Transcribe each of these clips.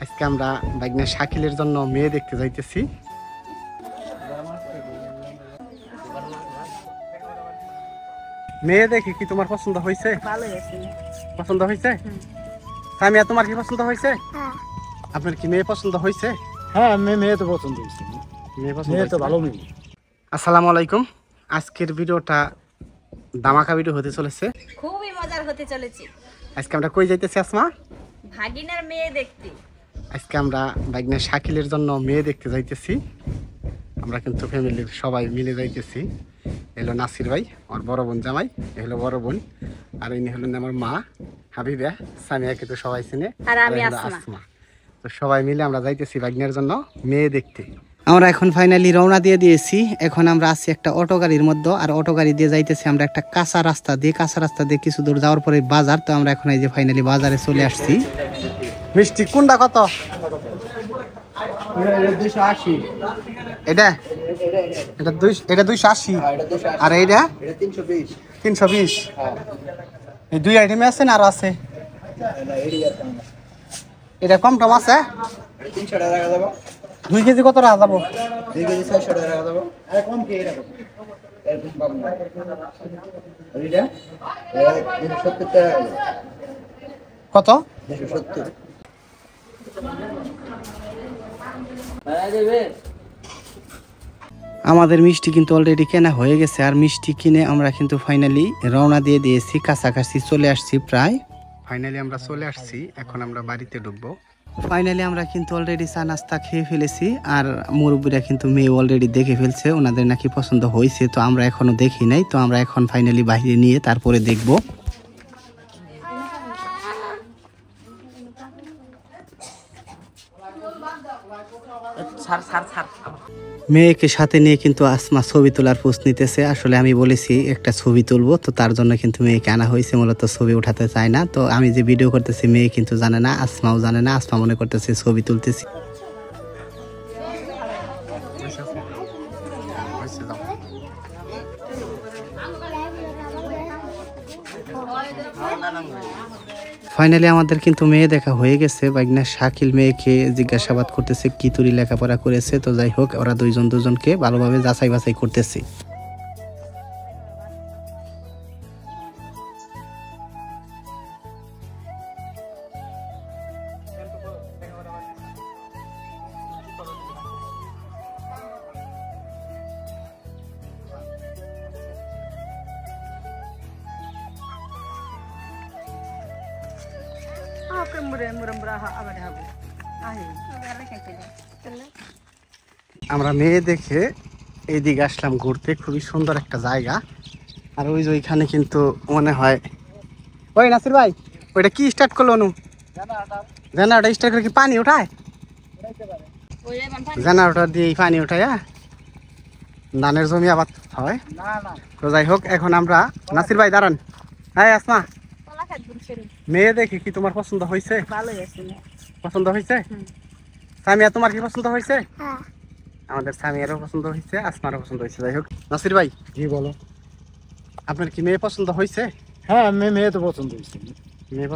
আজকে আমরা বাইগনা শাকিলের জন্য মেয়ে দেখতে যাইতেছি। মেয়ে দেখে কি তোমার পছন্দ হয়েছে? পছন্দ হয়েছে? সামিয়া, তোমার কি পছন্দ হয়েছে? আপনার কি মেয়ে পছন্দ হয়েছে? হ্যাঁ, মেয়ে তো পছন্দ হয়েছে। মেয়ে তো ভালো মেয়ে। আসসালামু আলাইকুম। আজকের ভিডিওটা ধামাকা ভিডিও হতে চলেছে, খুবই মজার হতে চলেছে। আজকে আমরা কই যাইতেছি আসমা? ভাগিনার মেয়ে দেখতে। আজকে আমরা বাইগনা শাকিলের জন্য মেয়ে দেখতে যাইতেছি। আমরা কিন্তু ফ্যামিলির সবাই মিলে যাইতেছি। এলো নাসির ভাই, আমার বড় বোন জামাই, এ হলো বড় বোন, আর ইনি হলেন আমার মা হাবিবা। সামিয়াকে তো সবাই চিনে, আর আমি হলো আসমা। তো সবাই মিলে আমরা যাইতেছি বাইগনার জন্য মেয়ে দেখতে। আমরা এখন ফাইনালি রওনা দিয়ে দিয়েছি। এখন আমরা আছি একটা অটো গাড়ির মধ্যে, আর অটো গাড়ি দিয়ে যাইতেছি আমরা একটা কাঁচা রাস্তা দিয়ে কিছু দূর যাওয়ার পরে বাজার। তো আমরা এখন এই যে ফাইনালি বাজারে চলে আসছি। মিষ্টি কোনটা কত? এটা এটা 280, আর এইটা 320। এই দুই আইটেমে আছে না আরো আছে? এটা কম টম আছে? 2 কেজি কত টাকা যাবো? 2 কেজি 600 টাকা দেবো। আর কম কি এরকম? এরকম পাবো না। আর এটা 270 টাকা। কত? 270। আমাদের মিষ্টি কিন্তু অলরেডি কেনা হয়ে গেছে, আর মিষ্টি কিনে আমরা কিন্তু ফাইনালি রওনা দিয়ে দিয়েছি। কাছাকাছি চলে আসছি প্রায়। ফাইনালি আমরা চলে আসছি, এখন আমরা বাড়িতে ঢুকবো। ফাইনালি আমরা কিন্তু অলরেডি চা নাস্তা খেয়ে ফেলেছি, আর মুরব্বীরা কিন্তু মেয়ে অলরেডি দেখে ফেলছে, ওনাদের নাকি পছন্দ হয়েছে। তো আমরা এখনো দেখি নাই, তো আমরা এখন ফাইনালি বাইরে নিয়ে তারপরে দেখবো। মেয়েকে সাথে নিয়ে কিন্তু আসমা ছবি তোলার পোস্ট নিতেছে। আসলে আমি বলেছি একটা ছবি তুলবো, তো তার জন্য কিন্তু মেয়েকে আনা হয়েছে। মূলত ছবি উঠাতে চায় না, তো আমি যে ভিডিও করতেছি মেয়ে কিন্তু জানে না, আসমাও জানে না। আসমা মনে করতেছে ছবি তুলতেছি। ফাইনালি আমাদের কিন্তু মেয়ে দেখা হয়ে গেছে। বাইগনা শাকিল মেয়েকে জিজ্ঞাসাবাদ করতেছে কি তুরি লেখাপড়া করেছে। তো যাই হোক, ওরা দুজনকে ভালোভাবে যাচাই বাছাই করতেছে। আমরা মেয়ে দেখে এইদিকে আসলাম ঘুরতে। খুবই সুন্দর একটা জায়গা। আর ওই যে ওইখানে কিন্তু মনে হয়, ওই নাসির ভাই ওইটা কি স্টার্ট করলো? জেনারেটর স্টার্ট করে কি পানি ওঠায়? জেনারেটর দিয়ে পানি ওঠায় ধানের জমি আবার হয়। তো যাই হোক, এখন আমরা নাসির ভাই দাঁড়ান। হ্যাঁ আসমা, মেয়ে দেখে কি তোমার পছন্দ হয়েছে? পছন্দ হয়েছে? সামিয়া, তোমার কি পছন্দ হয়েছে? আমাদের সামিয়ারও পছন্দ হয়েছে, আসমারও পছন্দ হয়েছে। যাই হোক নাসির ভাই, জি বলো। আপনার কি মেয়ে পছন্দ হয়েছে? হ্যাঁ, মেয়ে তো পছন্দ হয়েছে।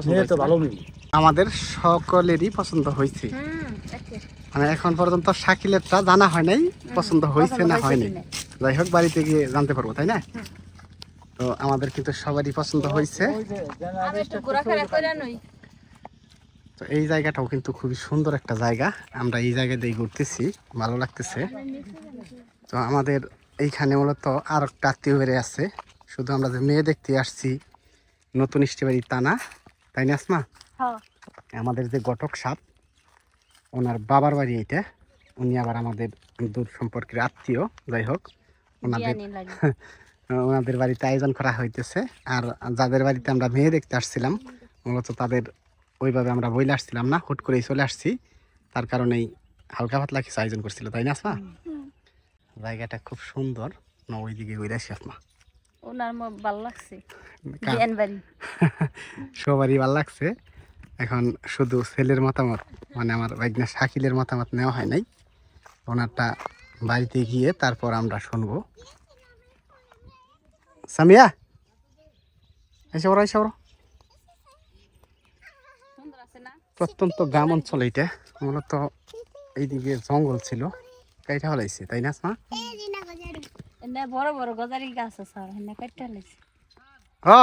মেয়ে তো ভালো মেয়ে। আমাদের সকলেরই পছন্দ হয়েছে। মানে এখন পর্যন্ত শাকিলেরটা জানা হয় নাই পছন্দ হয়েছে না হয়নি। যাই হোক, বাড়িতে গিয়ে জানতে পারবো, তাই না? তো আমাদের কিন্তু সবারই পছন্দ হয়েছে। তো এই জায়গাটাও কিন্তু খুবই সুন্দর একটা জায়গা। আমরা এই জায়গাতেই ঘুরতেছি, ভালো লাগতেছে। তো আমাদের এইখানে মূলত আর একটা আত্মীয় বেড়ে আছে। শুধু আমরা যে মেয়ে দেখতে আসছি নতুন ইষ্টিবাড়ি তা না, তাই না আসমা? আমাদের যে ঘটক সাপ, ওনার বাবার বাড়ি এইটা। উনি আবার আমাদের দূর সম্পর্কের আত্মীয়। যাই হোক, ওনাদের বাড়িতে আয়োজন করা হইতেছে। আর যাদের বাড়িতে আমরা মেয়ে দেখতে আসছিলাম, মূলত তাদের ওইভাবে আমরা বইলে আসছিলাম না, হুট করেই চলে আসছি। তার কারণেই হালকা পাতলা কিছু আয়োজন করছিল, তাই না আসমা? জায়গাটা খুব সুন্দর। না ওইদিকে ঘুরে আসি আসমা। সবারই ভালো লাগছে। এখন শুধু ছেলের মতামত, মানে আমার বাইগনা শাকিলের মতামত নেওয়া হয় নাই। ওনারটা বাড়িতে গিয়ে তারপর আমরা শুনবো। সামিয়া, এসে ওরা প্রত্যন্ত গ্রাম অঞ্চল এইটা, মূলত এইদিকে জঙ্গল ছিল, কাইটা হলাইছে, তাই না আসমা? এনে বড় বড় গজারি গাছ আছে আর এনে কাটতে লাইছে। ও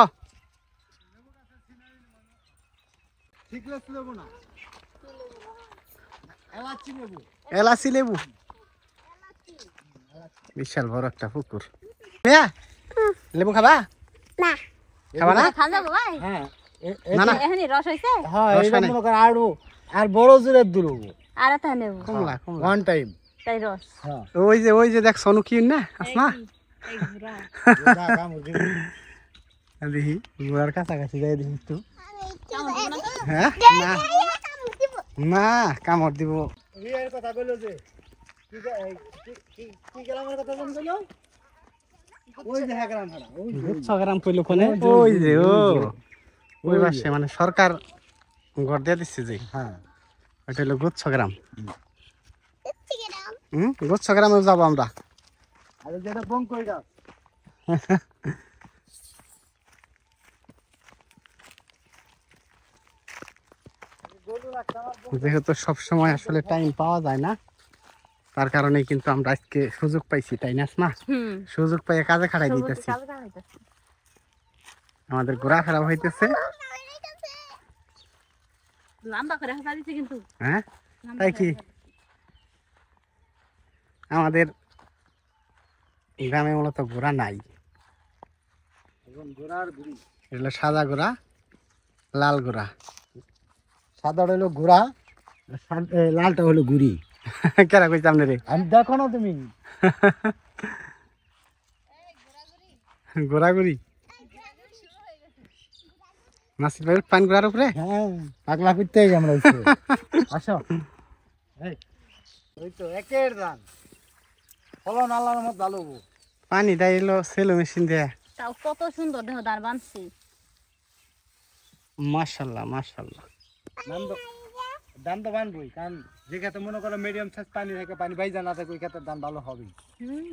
এলাচি লেবু, বিশাল বড় একটা পুকুর। মিয়া, লেবু খাবা? খাবা না? খান যাবো ভাই? হ্যাঁ না না, এখানে রস হইছে? হ্যাঁ রস এইটা নাই। মনে করেন আরো আর বড় জোরের দুলবো আর তা নেব। কমলা কমলা। One time. তাই রস। হ্যাঁ ওই যে দেখ সোনু কি না আসমা, এই ঘোড়া। দেখি ঘোড়ার কাছাকাছি যাই দেখি একটু। কেমন হবে না? হ্যাঁ না না, কামড় দিব। রিয়ার কথা কইলো যে কি গেলামের কথা বলুন কইলো ওই যে হ্যাঁ গ্রাম হারা ওই যে, 6 গ্রাম কইলো কোনে, ওই যে ওই পাশে মানে সরকার ঘর দিয়ে দিচ্ছে যে, হ্যাঁ ওইটা হলো গুচ্ছ গ্রাম। গুচ্ছ গ্রামে যাবো আমরা। আর যেটা বং কই গাছ যেহেতু সব সময় আসলে টাইম পাওয়া যায় না, তার কারণে কিন্তু আমরা আজকে সুযোগ পাইছি, তাই না আসমা? হুম। সুযোগ পাইয়ে কাজে খাটাই দিতেছি। আমাদের ঘোরাফেরা হইতেছে। লম্বা করে হাসা দিছে কিন্তু। হ্যাঁ তাই কি, আমাদের গ্রামে মূলত ঘোড়া নাই। এখন ঘোড়ার ঘুরি এগুলো সাদা ঘোড়া, লাল ঘোড়া। সাদা হলো ঘোড়া লালটা হলো ঘুরি। কেরা কইছে আপনি রে? আমি দেখো না তুমি ঘোরাঘুরি নাসির ভাই পান ঘোড়ার উপরে। হ্যাঁ পাগলা করতে আমরা আসো এই ওই তো একের দান ফলন আল্লাহর মত ভালো হবো। পানি দেয় এলো সেলো মেশিন দিয়ে। তাও কত সুন্দর দেহ দাঁড় বানছি। মাশাল্লাহ মাশাল্লাহ। দান তো বানবই, কারণ যে খেতে মনে করো মিডিয়াম সাইজ পানি থাকে, পানি বাইজা না থাকে, ওই খেতের দান ভালো হবে।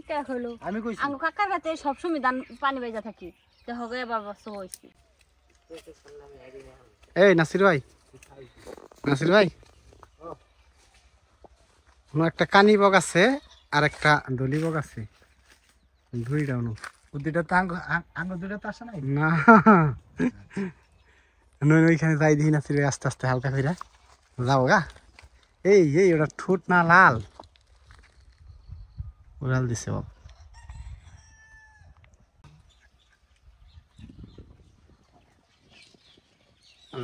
কে হলো? আমি কইছি আঙ্গু কাকার কাছে সবসময় দান পানি বাইজা থাকি। তো হবে এবার বছর হইছে। এই নাসির ভাই, নাসির ভাই, একটা কানি বগ আছে আর একটা দলি বগ আছে, দুইটা দুইটা তো আঙ্গ দুইটা তো আসে নাই না। ওইখানে যাই দিই নাসির ভাই, আস্তে আস্তে হালকা করে যাবো গা। এই ওটা ঠোঁট না লাল, উড়াল দিছে বাবা।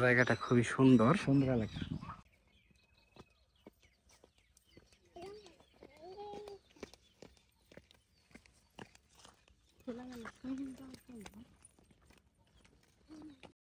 জায়গাটা খুবই সুন্দর। সুন্দর এলাকা। ছেলে